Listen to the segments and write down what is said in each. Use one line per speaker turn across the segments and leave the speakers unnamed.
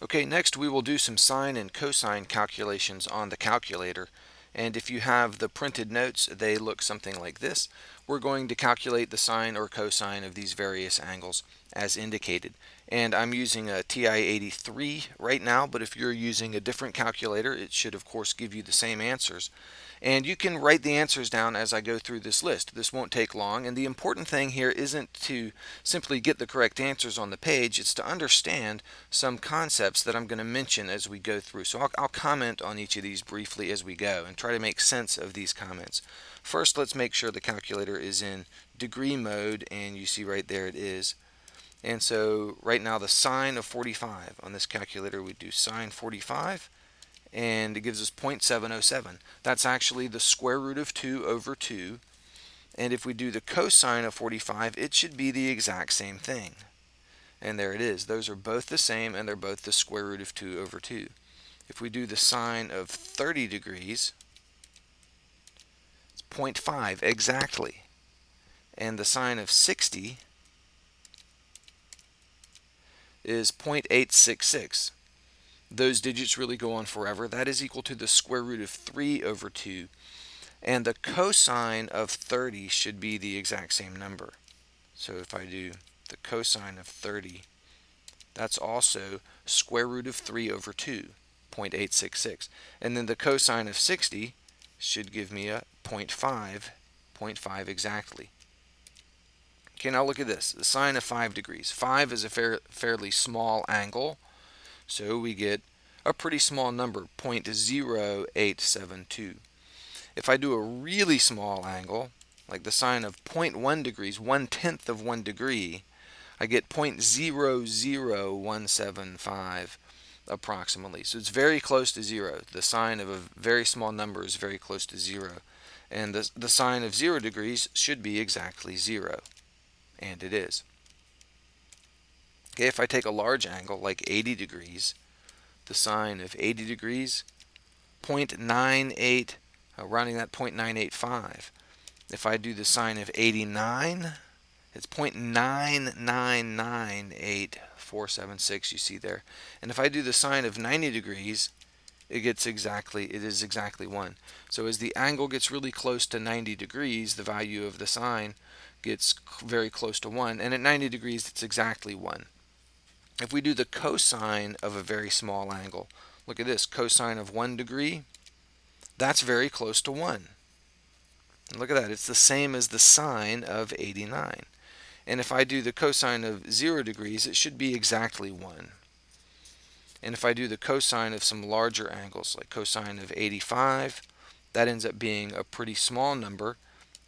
Okay, next we will do some sine and cosine calculations on the calculator. And if you have the printed notes, they look something like this. We're going to calculate the sine or cosine of these various angles as indicated. And I'm using a TI-83 right now, but if you're using a different calculator, it should of course give you the same answers. And you can write the answers down as I go through this list. This won't take long, and the important thing here isn't to simply get the correct answers on the page, it's to understand some concepts that I'm going to mention as we go through. So I'll comment on each of these briefly as we go and try to make sense of these comments. First, let's make sure the calculator is in degree mode, and you see right there it is. And so right now the sine of 45 on this calculator, we do sine 45, and it gives us 0.707. That's actually the square root of 2 over 2. And if we do the cosine of 45, it should be the exact same thing. And there it is. Those are both the same, and they're both the square root of 2 over 2. If we do the sine of 30 degrees, it's 0.5 exactly. And the sine of 60 is 0.866. Those digits really go on forever. That is equal to the square root of 3 over 2. And the cosine of 30 should be the exact same number. So if I do the cosine of 30, that's also square root of 3 over 2, 0.866. And then the cosine of 60 should give me a 0.5 exactly. Okay, now look at this. The sine of 5 degrees. 5 is a fairly small angle, so we get a pretty small number, 0.0872. If I do a really small angle, like the sine of 0.1 degrees, 1/10 of 1 degree, I get 0.00175 approximately. So it's very close to 0. The sine of a very small number is very close to 0. And the sine of 0 degrees should be exactly 0. And it is. Okay, if I take a large angle, like 80 degrees, the sine of 80 degrees, 0.98, rounding that 0.985. If I do the sine of 89, it's 0.9998476, you see there. And if I do the sine of 90 degrees, it is exactly 1. So as the angle gets really close to 90 degrees, the value of the sine gets very close to 1. And at 90 degrees, it's exactly 1. If we do the cosine of a very small angle, look at this, cosine of 1 degree, that's very close to 1. And look at that, it's the same as the sine of 89. And if I do the cosine of 0 degrees, it should be exactly 1. And if I do the cosine of some larger angles, like cosine of 85, that ends up being a pretty small number.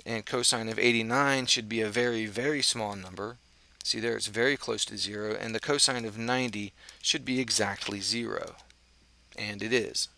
And cosine of 89 should be a very, very small number. See there, it's very close to 0. And the cosine of 90 should be exactly 0. And it is.